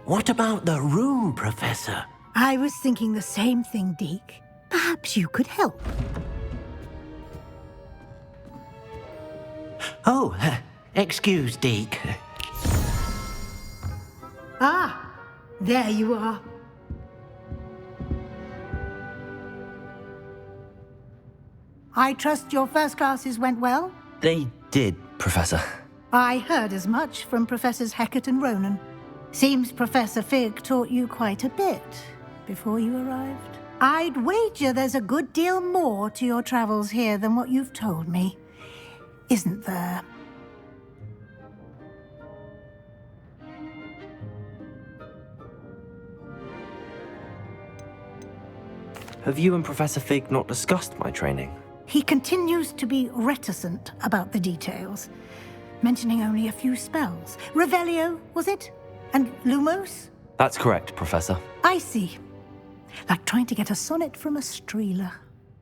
What about the room, Professor? I was thinking the same thing, Deke. Perhaps you could help. Oh, excuse, Deke. Ah, there you are. I trust your first classes went well? They did, Professor. I heard as much from Professors Hecat and Ronan. Seems Professor Fig taught you quite a bit before you arrived. I'd wager there's a good deal more to your travels here than what you've told me. Isn't there? Have you and Professor Fig not discussed my training? He continues to be reticent about the details, mentioning only a few spells. Revelio, was it? And Lumos? That's correct, Professor. I see. Like trying to get a sonnet from a streeler.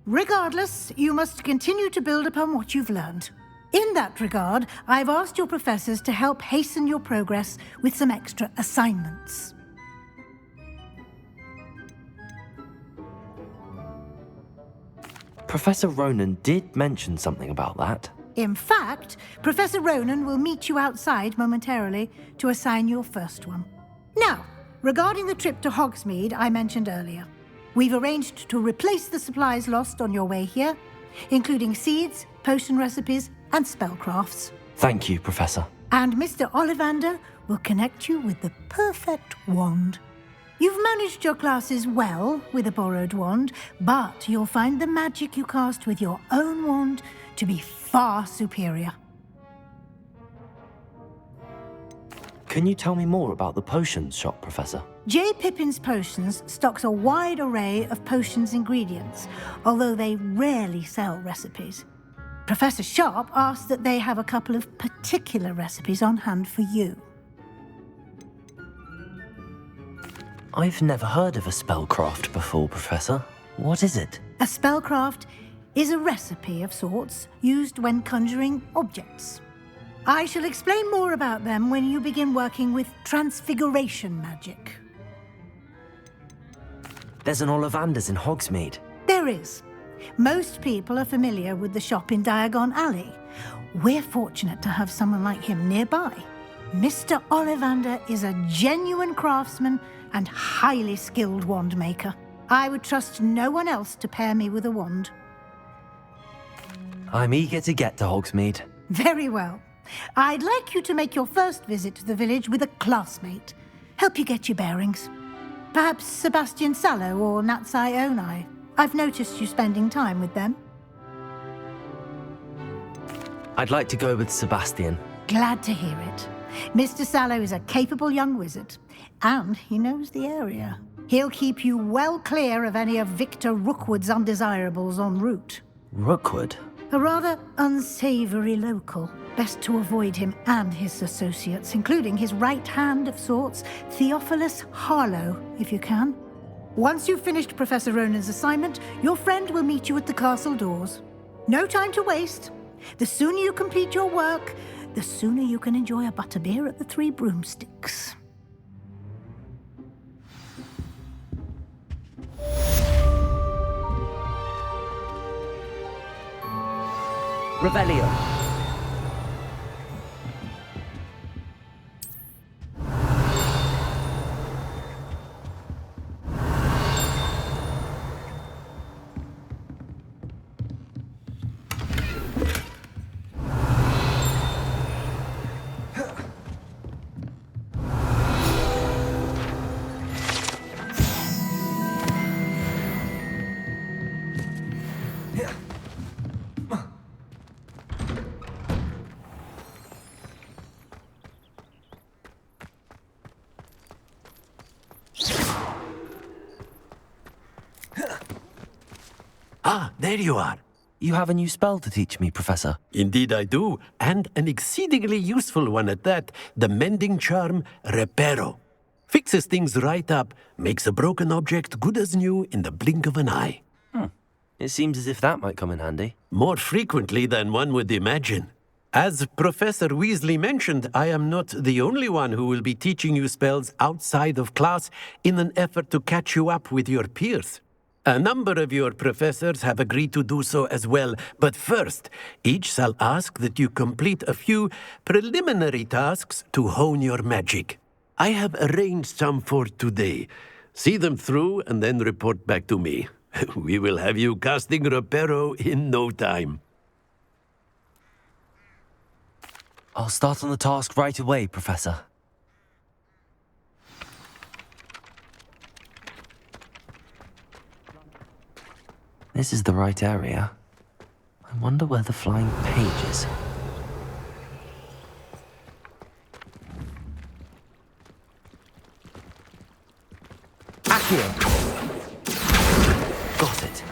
Regardless, you must continue to build upon what you've learned. In that regard, I've asked your professors to help hasten your progress with some extra assignments. Professor Ronan did mention something about that. In fact, Professor Ronan will meet you outside momentarily to assign your first one. Now, regarding the trip to Hogsmeade I mentioned earlier, we've arranged to replace the supplies lost on your way here, including seeds, potion recipes, and spellcrafts. Thank you, Professor. And Mr. Ollivander will connect you with the perfect wand. You've managed your classes well with a borrowed wand, but you'll find the magic you cast with your own wand to be far superior. Can you tell me more about the potions shop, Professor? J. Pippin's Potions stocks a wide array of potions ingredients, although they rarely sell recipes. Professor Sharp asks that they have a couple of particular recipes on hand for you. I've never heard of a spellcraft before, Professor. What is it? A spellcraft is a recipe of sorts used when conjuring objects. I shall explain more about them when you begin working with transfiguration magic. There's an Ollivander's in Hogsmeade. There is. Most people are familiar with the shop in Diagon Alley. We're fortunate to have someone like him nearby. Mr. Ollivander is a genuine craftsman and highly skilled wand maker. I would trust no one else to pair me with a wand. I'm eager to get to Hogsmeade. Very well. I'd like you to make your first visit to the village with a classmate. Help you get your bearings. Perhaps Sebastian Sallow or Natsai Onai. I've noticed you spending time with them. I'd like to go with Sebastian. Glad to hear it. Mr. Sallow is a capable young wizard, and he knows the area. He'll keep you well clear of any of Victor Rookwood's undesirables en route. Rookwood? A rather unsavory local. Best to avoid him and his associates, including his right hand of sorts, Theophilus Harlow, if you can. Once you've finished Professor Ronan's assignment, your friend will meet you at the castle doors. No time to waste. The sooner you complete your work, the sooner you can enjoy a butterbeer at the Three Broomsticks. Revelio. Ah, there you are. You have a new spell to teach me, Professor. Indeed I do, and an exceedingly useful one at that, the mending charm Reparo. Fixes things right up, makes a broken object good as new in the blink of an eye. It seems as if that might come in handy. More frequently than one would imagine. As Professor Weasley mentioned, I am not the only one who will be teaching you spells outside of class in an effort to catch you up with your peers. A number of your professors have agreed to do so as well, but first, each shall ask that you complete a few preliminary tasks to hone your magic. I have arranged some for today. See them through and then report back to me. We will have you casting Reparo in no time. I'll start on the task right away, Professor. This is the right area. I wonder where the flying page is. Accio! Got it.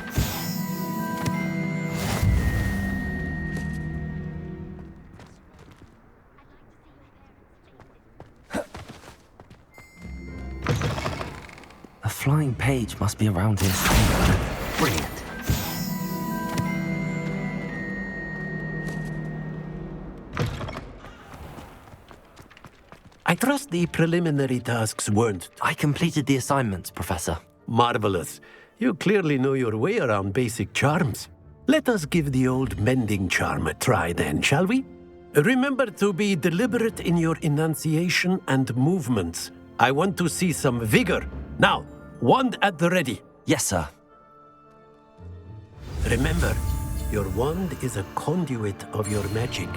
A flying page must be around here somewhere. Brilliant. I trust the preliminary tasks weren't I completed the assignments, Professor. marvelous. You clearly know your way around basic charms. Let us give the old mending charm a try then, shall we? Remember to be deliberate in your enunciation and movements. I want to see some vigor. Now, wand at the ready. Yes, sir. Remember, your wand is a conduit of your magic.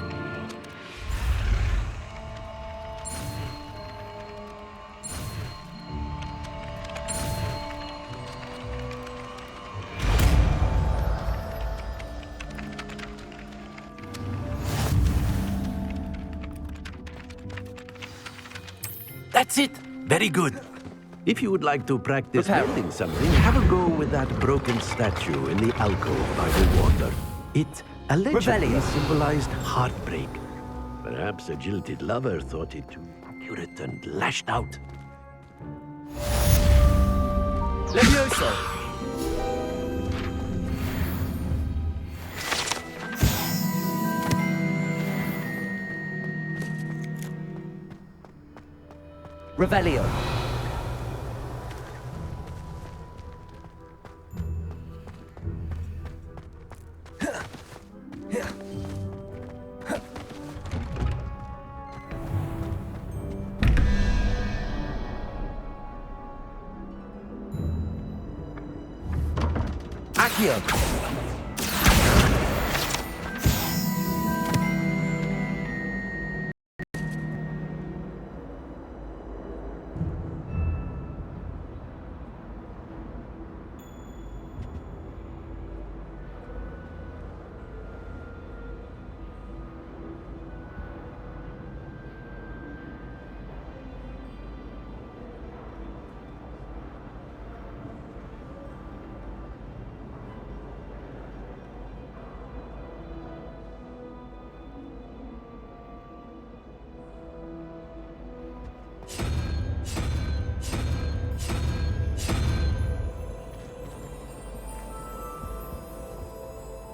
That's it! Very good. If you would like to practice building something, have a go with that broken statue in the alcove by the water. It allegedly symbolized heartbreak. Perhaps a jilted lover thought it too accurate and lashed out. Levioso! Revelio. Accio.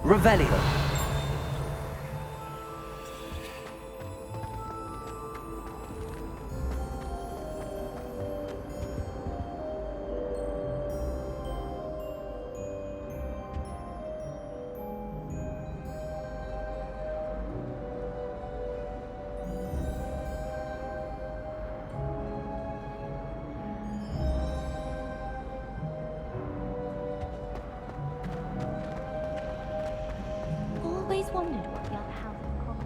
Revelio. Always wondered what the other house was called.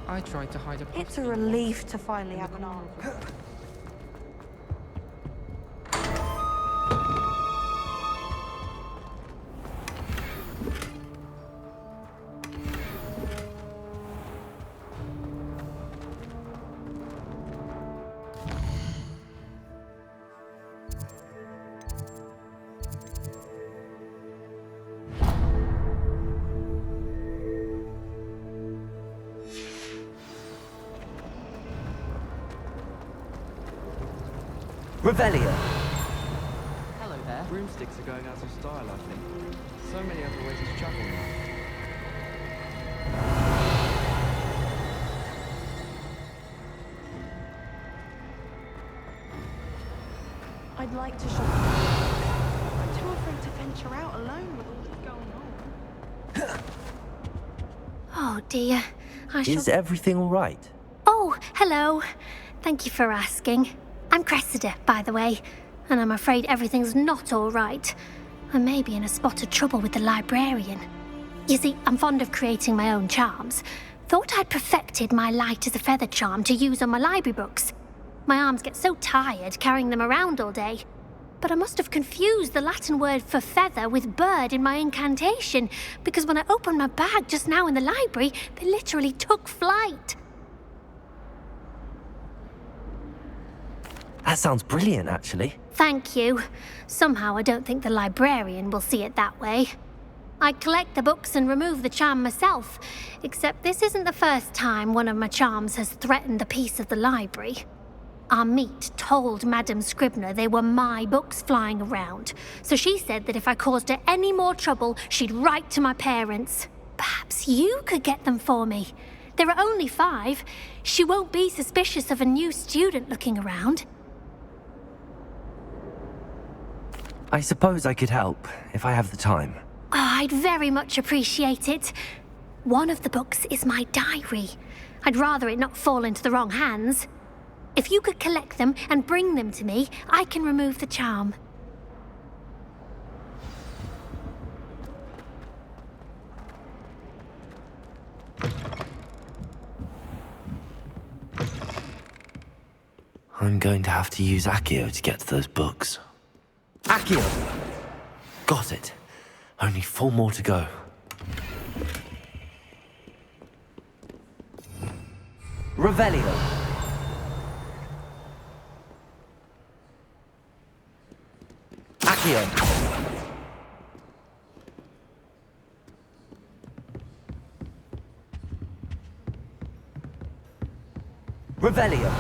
I tried to hide a It's a relief to finally have an answer. Revelio. Hello there. Room broomsticks are going out of style, I think. So many other ways to travel now. I'd like to shop. I'm too afraid to venture out alone with all that's going on. Oh dear. Is everything all right? Oh, hello. Thank you for asking. I'm Cressida, by the way, and I'm afraid everything's not all right. I may be in a spot of trouble with the librarian. You see, I'm fond of creating my own charms. Thought I'd perfected my light as a feather charm to use on my library books. My arms get so tired carrying them around all day. But I must have confused the Latin word for feather with bird in my incantation, because when I opened my bag just now in the library, they literally took flight. That sounds brilliant, actually. Thank you. Somehow I don't think the librarian will see it that way. I collect the books and remove the charm myself, except this isn't the first time one of my charms has threatened the peace of the library. Our meet told Madame Scribner they were my books flying around, so she said that if I caused her any more trouble, she'd write to my parents. Perhaps you could get them for me. There are only 5. She won't be suspicious of a new student looking around. I suppose I could help, if I have the time. Oh, I'd very much appreciate it. One of the books is my diary. I'd rather it not fall into the wrong hands. If you could collect them and bring them to me, I can remove the charm. I'm going to have to use Accio to get to those books. Accio! Got it. Only 4 more to go. Revelio! Accio! Revelio!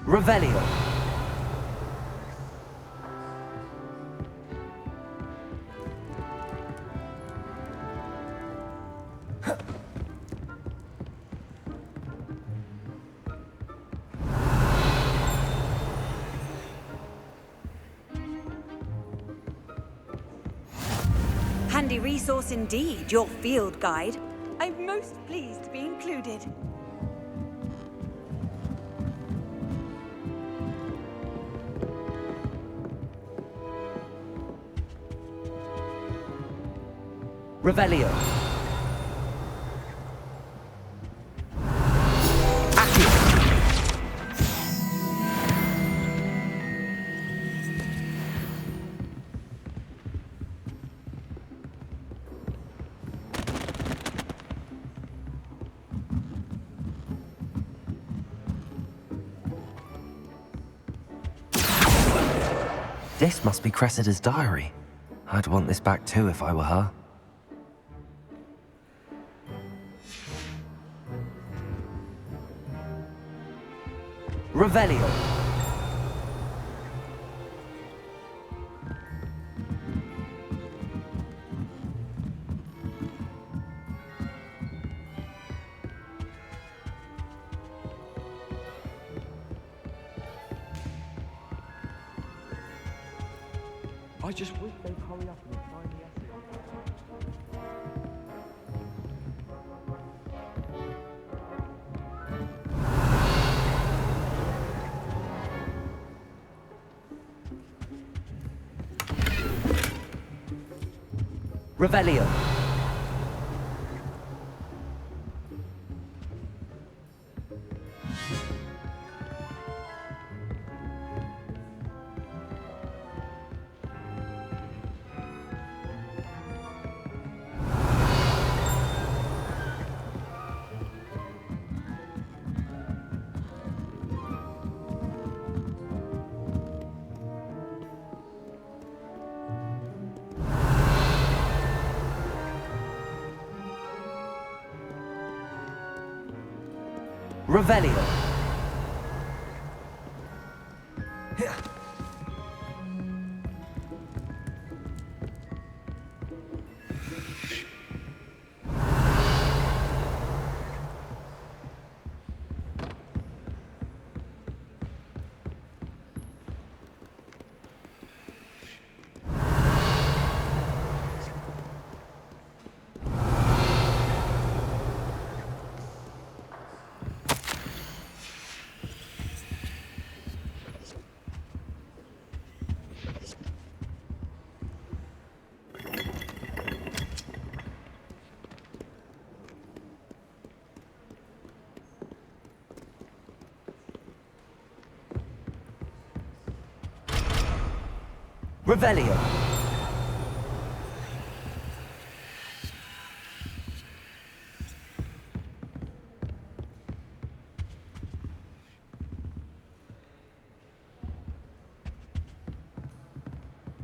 Revelio. Handy resource indeed, your field guide. I'm most pleased to be included. Revelio. This must be Cressida's diary. I'd want this back too if I were her. Revelio. I just wish they'd hurry up and find the essay. Revelio. Revelio. Revelio.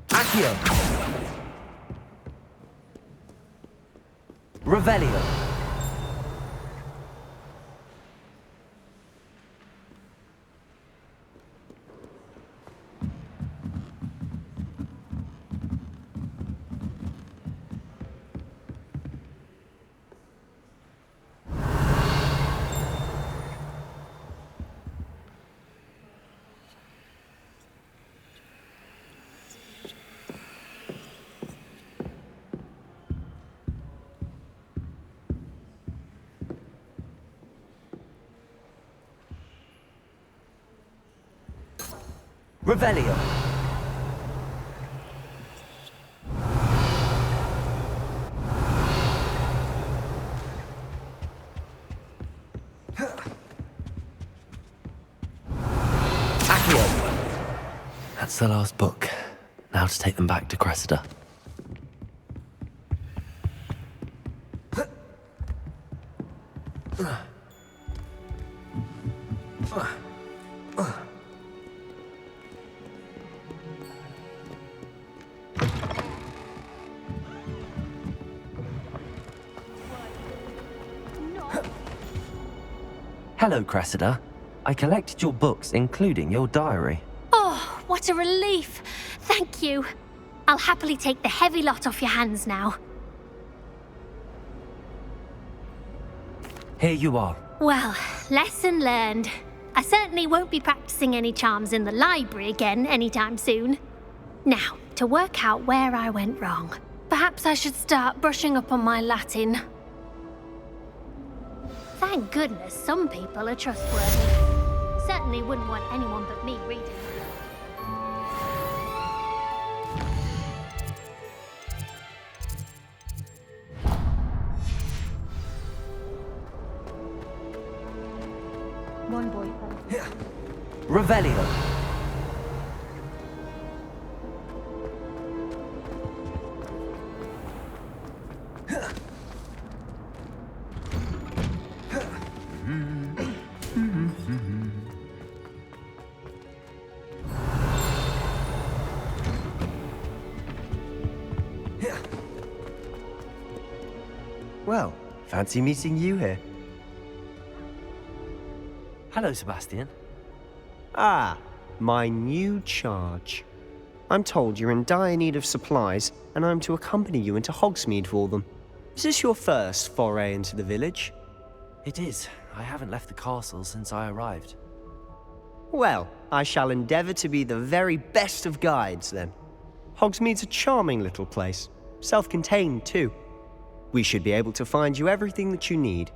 Accio. Revelio. Revelio. Accio. That's the last book. Now to take them back to Cressida. Hello, Cressida. I collected your books, including your diary. Oh, what a relief. Thank you. I'll happily take the heavy lot off your hands now. Here you are. Well, lesson learned. I certainly won't be practicing any charms in the library again anytime soon. Now, to work out where I went wrong. Perhaps I should start brushing up on my Latin. Thank goodness some people are trustworthy. Certainly wouldn't want anyone but me reading them. One boy. Revelio. Well, fancy meeting you here. Hello, Sebastian. Ah, my new charge. I'm told you're in dire need of supplies, and I'm to accompany you into Hogsmeade for them. Is this your first foray into the village? It is. I haven't left the castle since I arrived. Well, I shall endeavour to be the very best of guides, then. Hogsmeade's a charming little place, self-contained too. We should be able to find you everything that you need.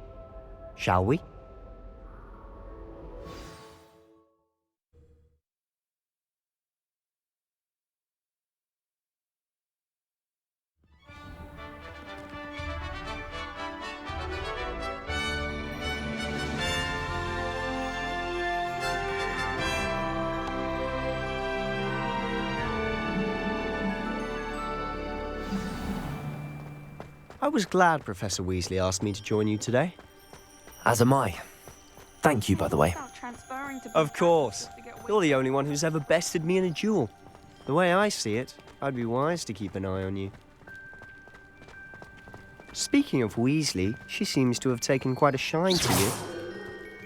Shall we? I was glad Professor Weasley asked me to join you today. As am I. Thank you, by the way. Of course. You're the only one who's ever bested me in a duel. The way I see it, I'd be wise to keep an eye on you. Speaking of Weasley, she seems to have taken quite a shine to you.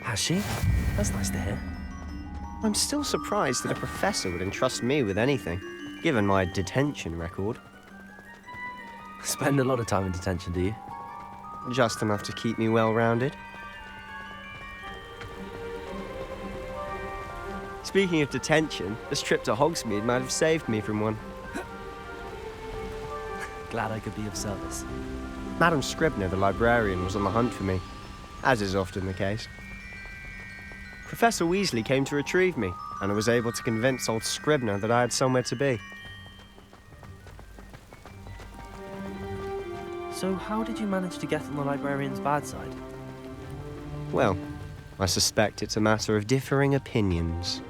Has she? That's nice to hear. I'm still surprised that a professor would entrust me with anything, given my detention record. Spend a lot of time in detention, do you? Just enough to keep me well-rounded. Speaking of detention, this trip to Hogsmeade might have saved me from one. Glad I could be of service. Madam Scribner, the librarian, was on the hunt for me, as is often the case. Professor Weasley came to retrieve me, and I was able to convince old Scribner that I had somewhere to be. So how did you manage to get on the librarian's bad side? Well, I suspect it's a matter of differing opinions.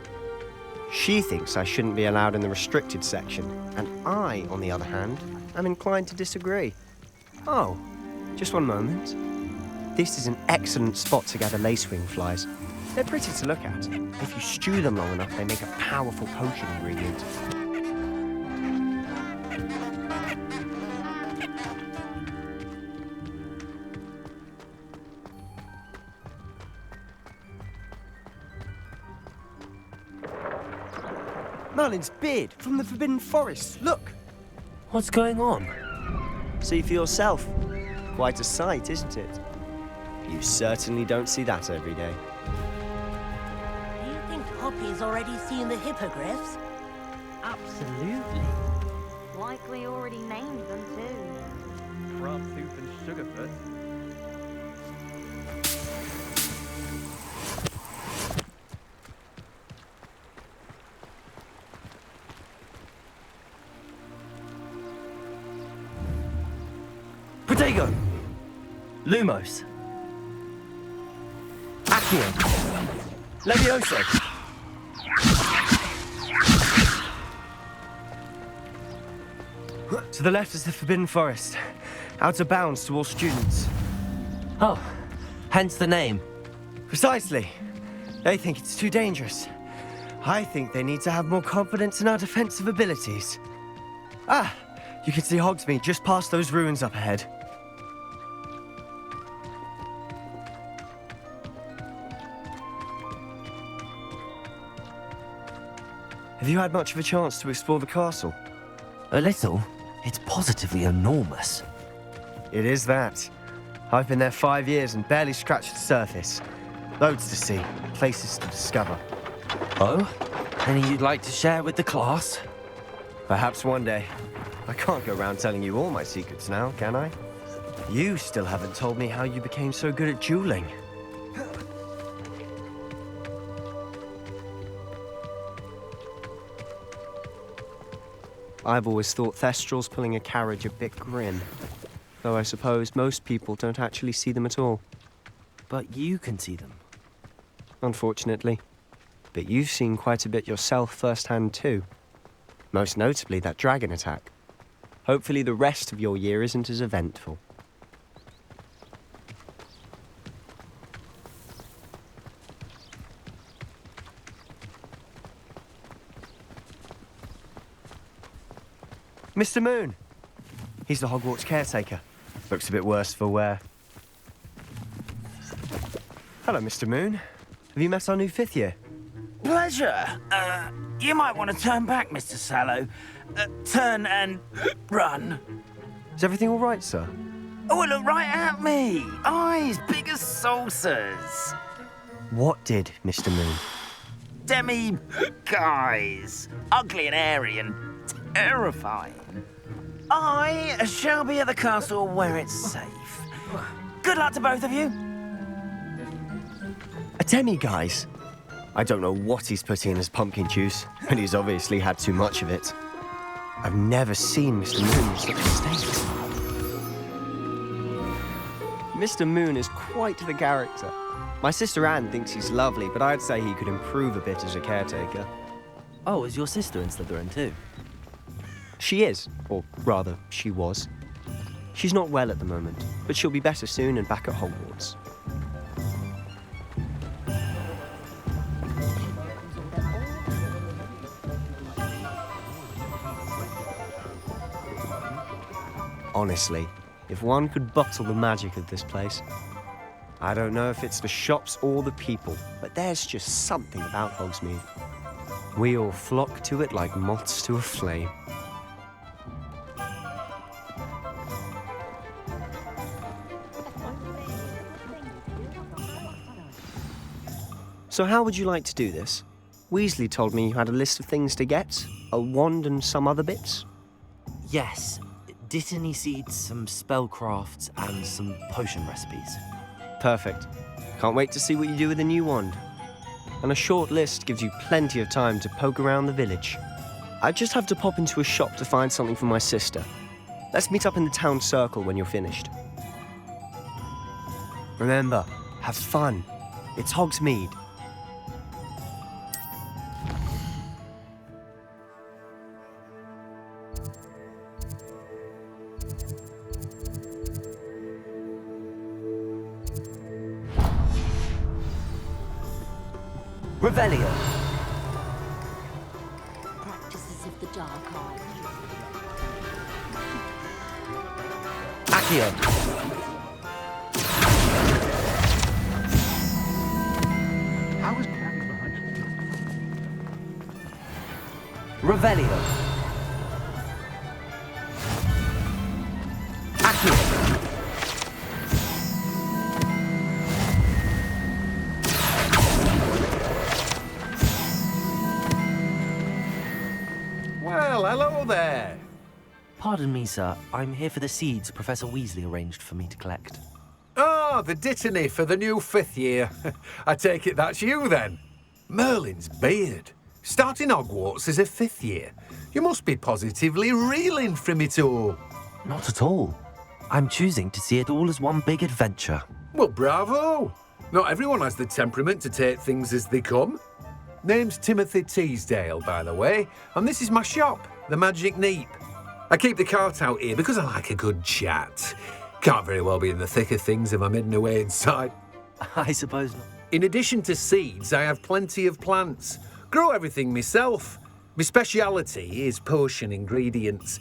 She thinks I shouldn't be allowed in the restricted section, and I, on the other hand, am inclined to disagree. Oh, just one moment. This is an excellent spot to gather lacewing flies. They're pretty to look at. If you stew them long enough, they make a powerful potion ingredient. Merlin's beard from the Forbidden Forest. Look! What's going on? See for yourself. Quite a sight, isn't it? You certainly don't see that every day. Do you think Poppy's already seen the hippogriffs? Absolutely. Likely already named them too. Crab soup and sugarfoot. Protego! Lumos! Accio! Levioso! To the left is the Forbidden Forest. Out of bounds to all students. Oh, hence the name. Precisely. They think it's too dangerous. I think they need to have more confidence in our defensive abilities. Ah, you can see Hogsmeade just past those ruins up ahead. Have you had much of a chance to explore the castle? A little. It's positively enormous. It is that. I've been there 5 years and barely scratched the surface. Loads to see, places to discover. Oh? Any you'd like to share with the class? Perhaps one day. I can't go around telling you all my secrets now, can I? You still haven't told me how you became so good at dueling. I've always thought Thestrals pulling a carriage a bit grim. Though I suppose most people don't actually see them at all. But you can see them. Unfortunately. But you've seen quite a bit yourself firsthand too. Most notably that dragon attack. Hopefully the rest of your year isn't as eventful. Mr. Moon! He's the Hogwarts caretaker. Looks a bit worse for wear. Hello, Mr. Moon. Have you met our new 5th year? Pleasure. You might want to turn back, Mr. Sallow. Turn and run. Is everything all right, sir? Oh, look right at me. Eyes big as saucers. What did, Mr. Moon? Guys. Ugly and airy and terrifying. I shall be at the castle where it's safe. Good luck to both of you. A demi-guise? I don't know what he's putting in his pumpkin juice, and he's obviously had too much of it. I've never seen Mr. Moon in such a state. Mr. Moon is quite the character. My sister Anne thinks he's lovely, but I'd say he could improve a bit as a caretaker. Oh, is your sister in Slytherin too? She is, or rather, she was. She's not well at the moment, but she'll be better soon and back at Hogwarts. Honestly, if one could bottle the magic of this place. I don't know if it's the shops or the people, but there's just something about Hogsmeade. We all flock to it like moths to a flame. So how would you like to do this? Weasley told me you had a list of things to get, a wand and some other bits. Yes, Dittany seeds, some spellcrafts, and some potion recipes. Perfect. Can't wait to see what you do with the new wand. And a short list gives you plenty of time to poke around the village. I just have to pop into a shop to find something for my sister. Let's meet up in the town circle when you're finished. Remember, have fun. It's Hogsmeade. Revelio. Practices of the Dark Art. Accio. How is Revelio. Accio. Well, hello there. Pardon me, sir. I'm here for the seeds Professor Weasley arranged for me to collect. Ah, the Dittany for the new 5th year. I take it that's you, then. Merlin's beard. Starting Hogwarts as a 5th year. You must be positively reeling from it all. Not at all. I'm choosing to see it all as one big adventure. Well, bravo. Not everyone has the temperament to take things as they come. Name's Timothy Teasdale, by the way, and this is my shop, the Magic Neep. I keep the cart out here because I like a good chat. Can't very well be in the thick of things if I'm hidden away inside. I suppose not. In addition to seeds, I have plenty of plants. Grow everything myself. My speciality is potion ingredients.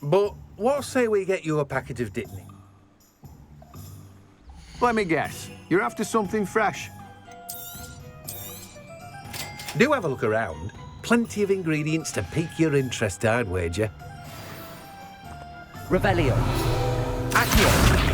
But what say we get you a packet of Dittany? Let me guess. You're after something fresh. Do have a look around. Plenty of ingredients to pique your interest, I'd wager. Revelio. Accio.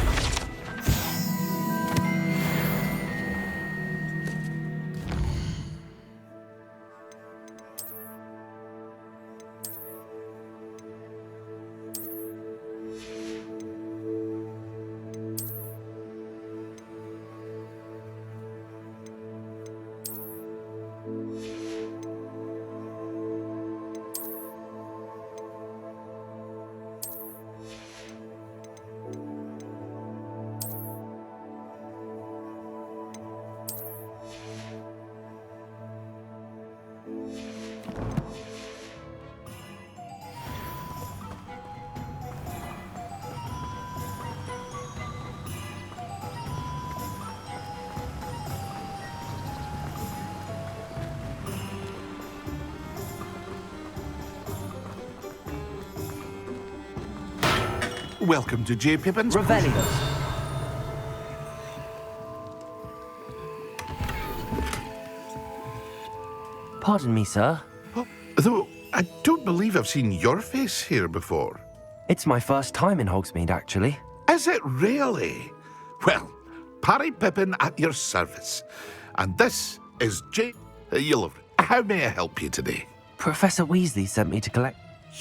Welcome to J. Pippin's Revelio. Pardon me, sir. Oh, though I don't believe I've seen your face here before. It's my first time in Hogsmeade, actually. Is it really? Well, Parry Pippin at your service. And this is J. How may I help you today? Professor Weasley sent me to collect...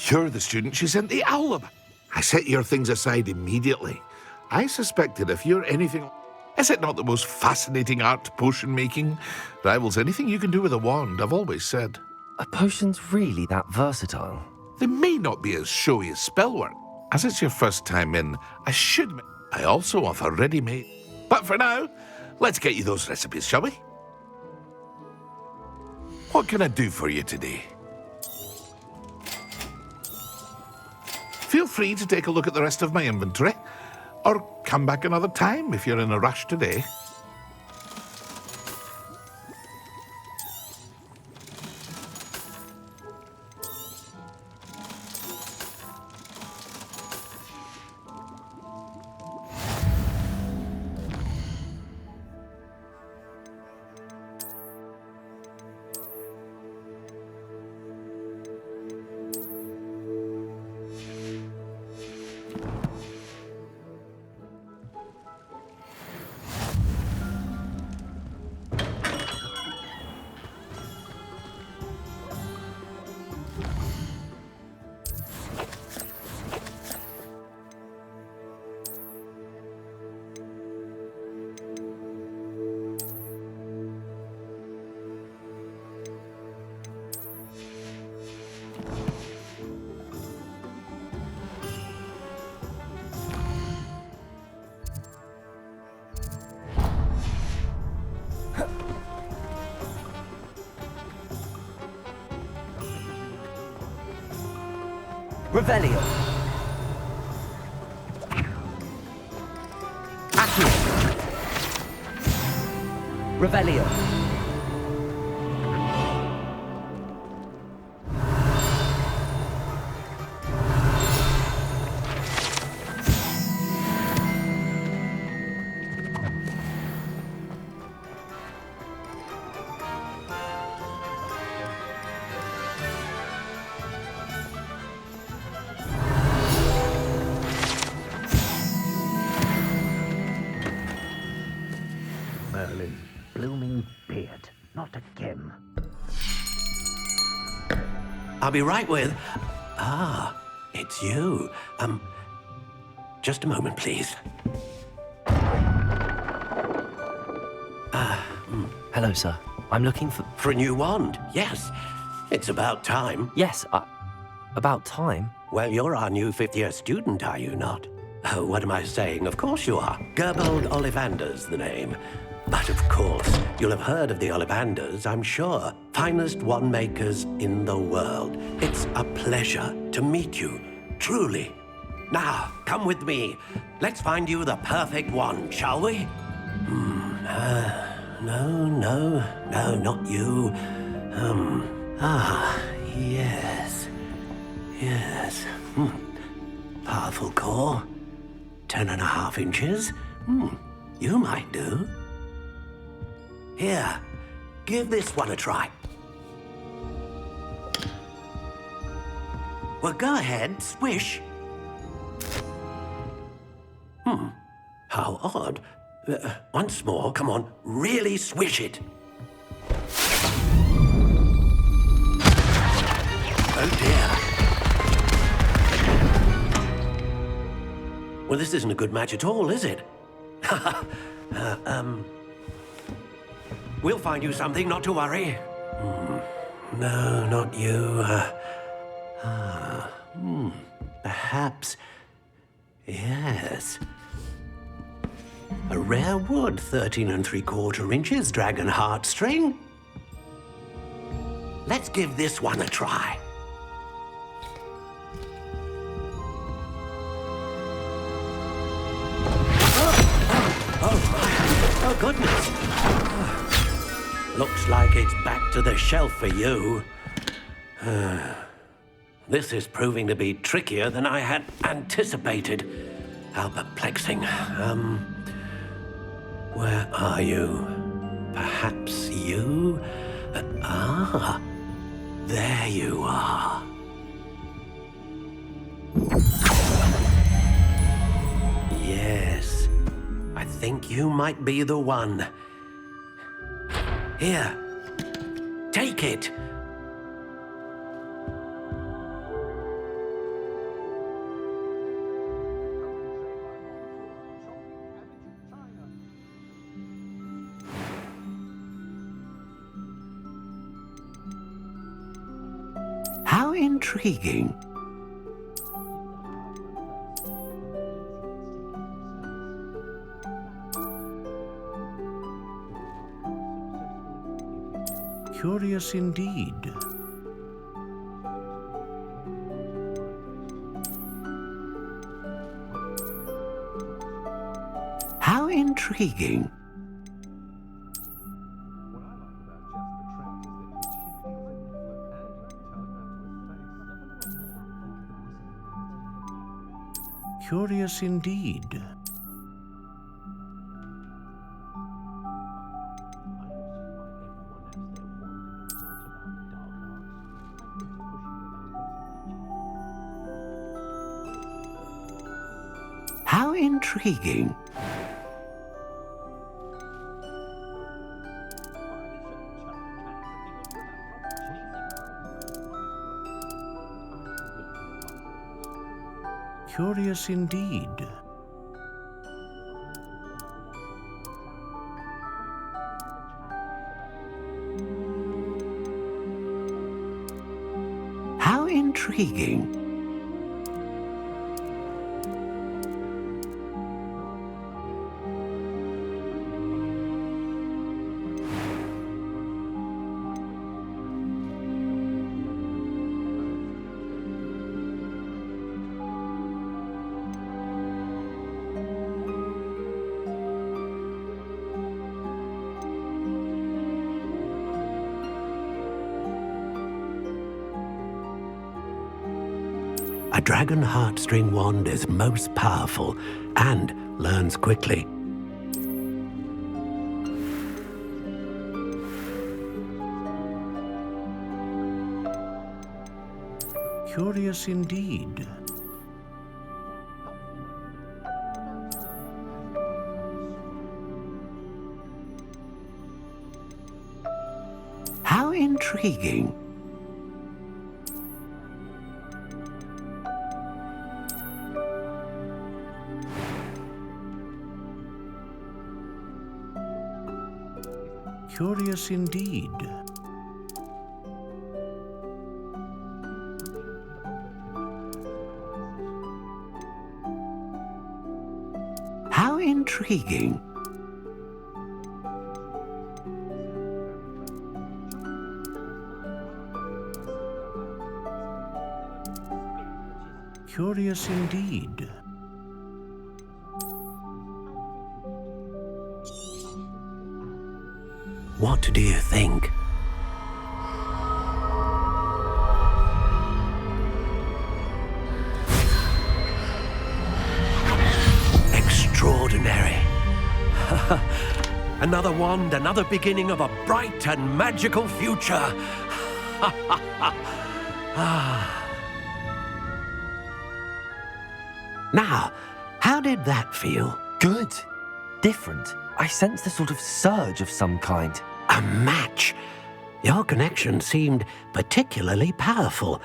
You're the student she sent the owl about. I set your things aside immediately. I suspected if you're anything... Is it not the most fascinating art, potion making? Rivals anything you can do with a wand, I've always said. Are potions really that versatile? They may not be as showy as spellwork. As it's your first time in, I also offer ready-made. But for now, let's get you those recipes, shall we? What can I do for you today? Feel free to take a look at the rest of my inventory, or come back another time if you're in a rush today. Revelio. Accio. Revelio. Merlin's blooming beard. Not again. I'll be right with... Ah, it's you. Just a moment, please. Hello, sir. I'm looking for... For a new wand, yes. It's about time. Yes, about time? Well, you're our new fifth-year student, are you not? Oh, what am I saying? Of course you are. Gerbold Ollivander's the name. But of course, you'll have heard of the Ollivanders, I'm sure. Finest wand makers in the world. It's a pleasure to meet you, truly. Now, come with me. Let's find you the perfect wand, shall we? No, not you. Yes. Powerful core. 10.5 inches. You might do. Here, give this one a try. Well, go ahead, swish. How odd. Once more, come on, really swish it. Oh dear. Well, this isn't a good match at all, is it? We'll find you something, not to worry. No, not you. Perhaps... Yes. A rare wood, 13 3/4 inches, dragon heartstring. Let's give this one a try. Oh, goodness. Looks like it's back to the shelf for you. This is proving to be trickier than I had anticipated. How perplexing. Where are you? Perhaps you? There you are. Yes, I think you might be the one. Here, take it. How intriguing. Curious indeed. How intriguing. Curious indeed. How intriguing. Curious indeed. How intriguing. A dragon heartstring wand is most powerful and learns quickly. Curious indeed. How intriguing. Curious indeed. How intriguing. Curious indeed. What do you think? Extraordinary. Another wand, another beginning of a bright and magical future. Now, how did that feel? Good. Different. I sensed a sort of surge of some kind. A match. Your connection seemed particularly powerful.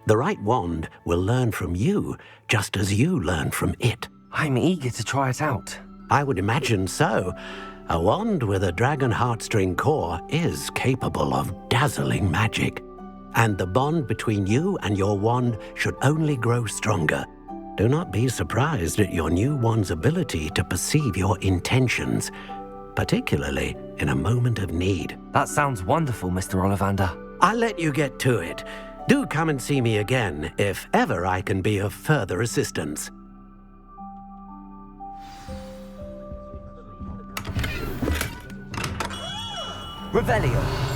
The right wand will learn from you, just as you learn from it. I'm eager to try it out. I would imagine so. A wand with a dragon heartstring core is capable of dazzling magic. And the bond between you and your wand should only grow stronger. Do not be surprised at your new wand's ability to perceive your intentions, particularly in a moment of need. That sounds wonderful, Mr. Ollivander. I'll let you get to it. Do come and see me again if ever I can be of further assistance. Revelio.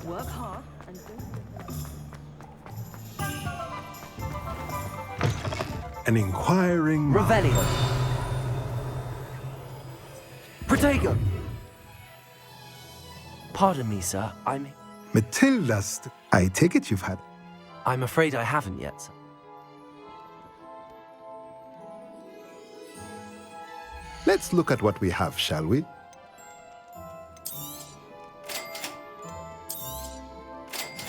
Work hard and An inquiring Revelio. Protego. Pardon me, sir. Matilda's. I take it you've had. I'm afraid I haven't yet, sir. Let's look at what we have, shall we?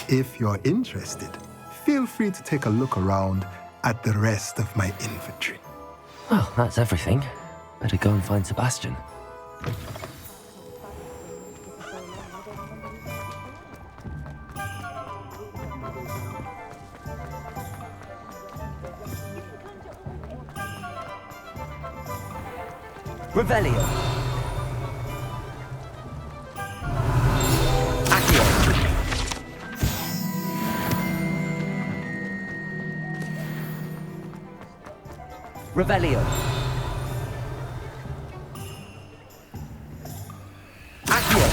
If you're interested, feel free to take a look around at the rest of my inventory. Well, that's everything. Better go and find Sebastian. Revelio. Accio. Revelio. Accio.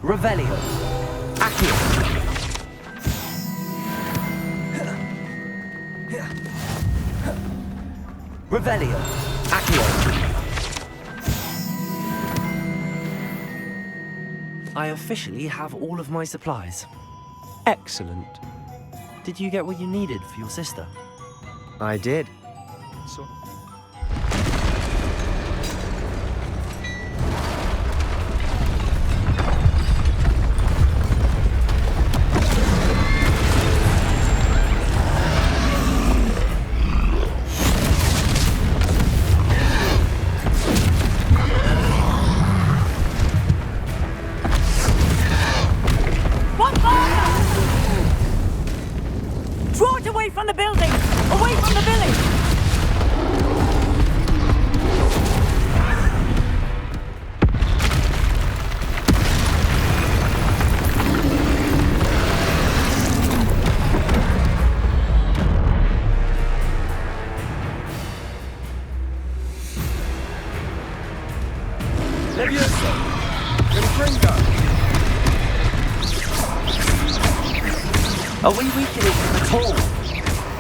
Revelio. Accio. Revelio. Accio. I officially have all of my supplies. Excellent. Did you get what you needed for your sister? I did. so... Draw it away from the building! Away from the village! Levioso! Confringo! Are we weakening them at all?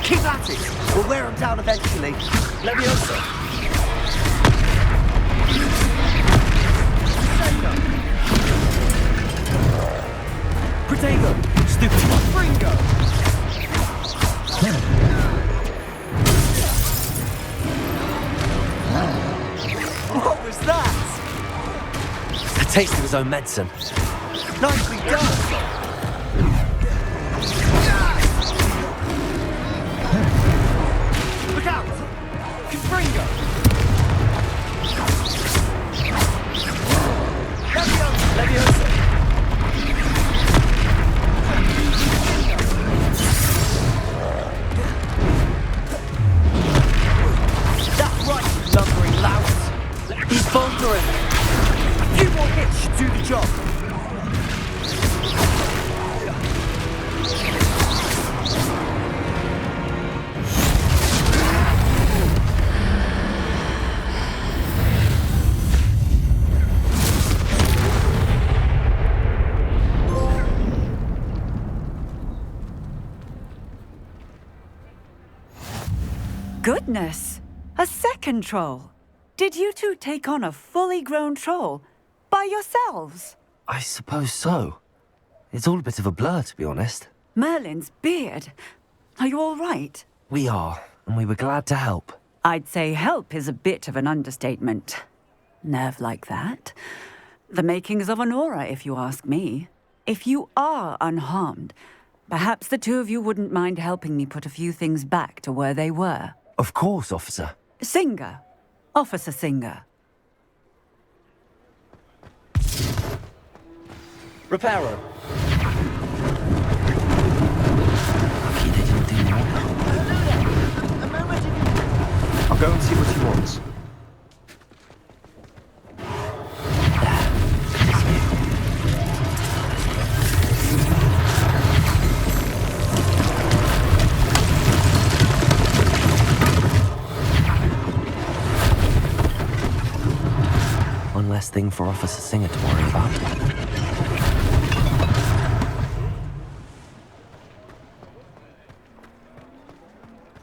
Keep at it! We'll wear them down eventually. Leviosa! Protego! Stupid one! Fringo! What was that? A taste of his own medicine. Nicely done! Look out! Confringo! Leviosa! That's right, you lumbering louse! He's faltering! A few more hits should do the job! Goodness! A second troll! Did you two take on a fully grown troll? By yourselves? I suppose so. It's all a bit of a blur, to be honest. Merlin's beard. Are you all right? We are, and we were glad to help. I'd say help is a bit of an understatement. Nerve like that. The makings of an aura, if you ask me. If you are unharmed, perhaps the two of you wouldn't mind helping me put a few things back to where they were. Of course, officer. Singer. Officer Singer. Reparo. I'll go and see what he wants. One less thing for Officer Singer to worry about.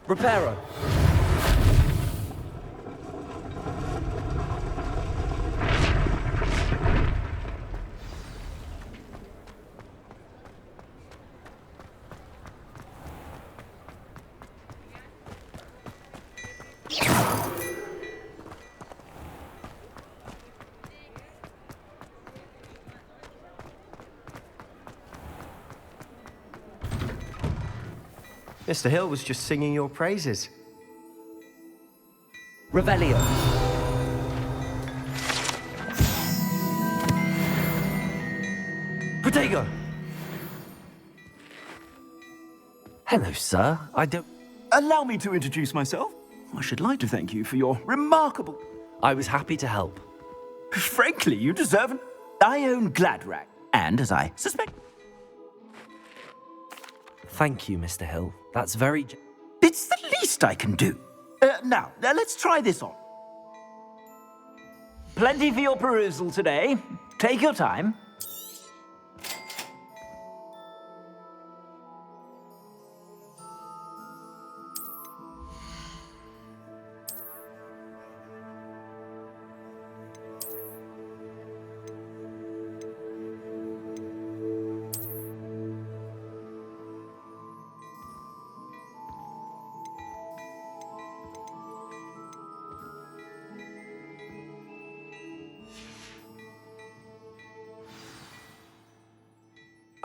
Reparo. Mr. Hill was just singing your praises. Revelio. Protego. Hello, sir. I don't... Allow me to introduce myself. I should like to thank you for your remarkable... I was happy to help. Frankly, you deserve an... I own Gladrag, and as I suspect... Thank you, Mr. Hill. That's very... It's the least I can do. Now, let's try this on. Plenty for your perusal today. Take your time.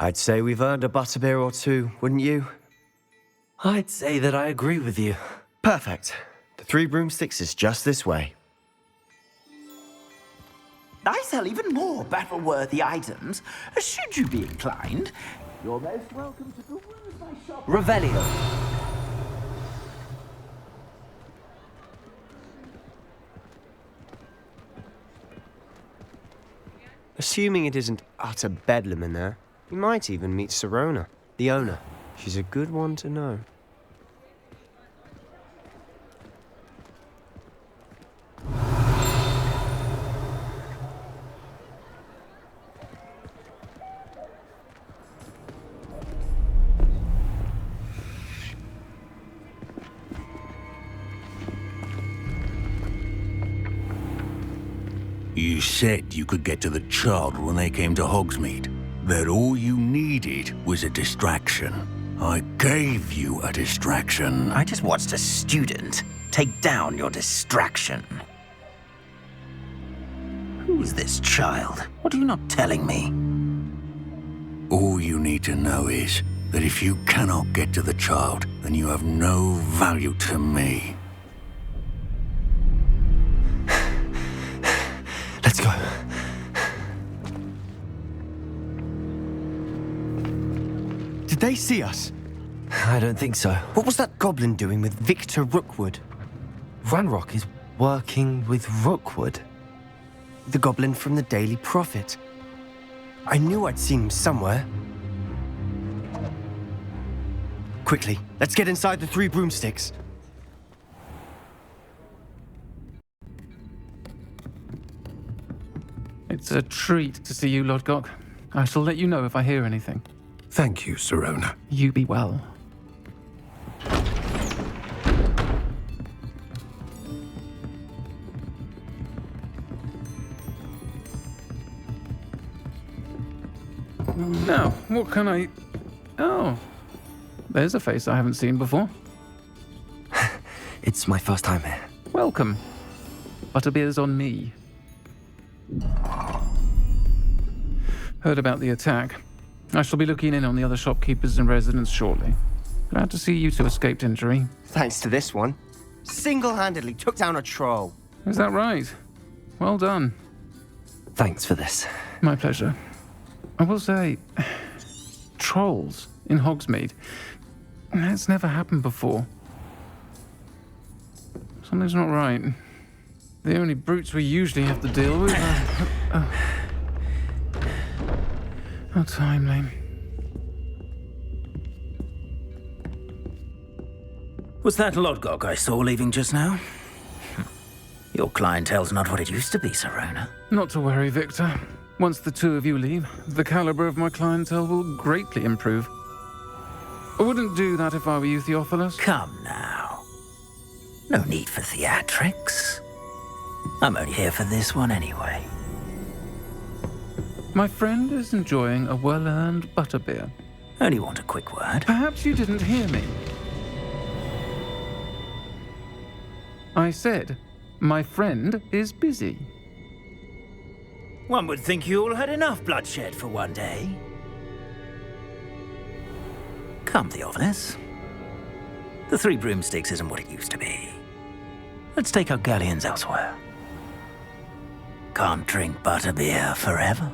I'd say we've earned a butterbeer or two, wouldn't you? I'd say that I agree with you. Perfect. The Three Broomsticks is just this way. I sell even more battle-worthy items. Should you be inclined, you're most welcome to peruse my shop. Revelio. Assuming it isn't utter bedlam in there, you might even meet Sirona, the owner. She's a good one to know. You said you could get to the child when they came to Hogsmeade. That all you needed was a distraction. I gave you a distraction. I just watched a student take down your distraction. Who's this child? What are you not telling me? All you need to know is that if you cannot get to the child, then you have no value to me. Let's go. Did they see us? I don't think so. What was that goblin doing with Victor Rookwood? Ranrock is working with Rookwood. The goblin from the Daily Prophet. I knew I'd seen him somewhere. Quickly, let's get inside the Three Broomsticks. It's a treat to see you, Lodgok. I shall let you know if I hear anything. Thank you, Sirona. You be well. Now, what can I... Oh, there's a face I haven't seen before. It's my first time here. Welcome. Butterbeer's on me. Heard about the attack. I shall be looking in on the other shopkeepers and residents shortly. Glad to see you two escaped injury. Thanks to this one. Single-handedly took down a troll. Is that right? Well done. Thanks for this. My pleasure. I will say, trolls in Hogsmeade. That's never happened before. Something's not right. The only brutes we usually have to deal with are... How timely. Was that Lodgok I saw leaving just now? Your clientele's not what it used to be, Sirona. Not to worry, Victor. Once the two of you leave, the caliber of my clientele will greatly improve. I wouldn't do that if I were you, Theophilus. Come now. No need for theatrics. I'm only here for this one anyway. My friend is enjoying a well-earned butterbeer. Only want a quick word. Perhaps you didn't hear me. I said, my friend is busy. One would think you all had enough bloodshed for one day. Come, Theophilus. The Three Broomsticks isn't what it used to be. Let's take our galleons elsewhere. Can't drink butterbeer forever.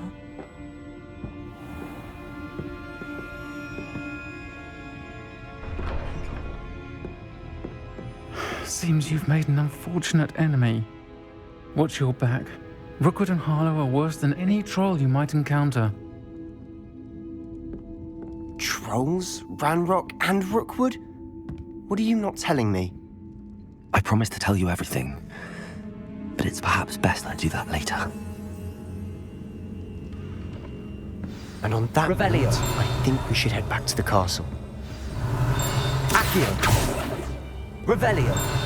Seems you've made an unfortunate enemy. Watch your back. Rookwood and Harlow are worse than any troll you might encounter. Trolls? Ranrock and Rookwood? What are you not telling me? I promised to tell you everything, but it's perhaps best I do that later. And on that Revelio. note, I think we should head back to the castle. Accio! Revelio!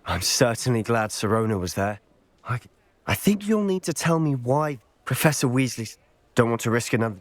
I'm certainly glad Sirona was there. I think you'll need to tell me why Professor Weasley don't want to risk another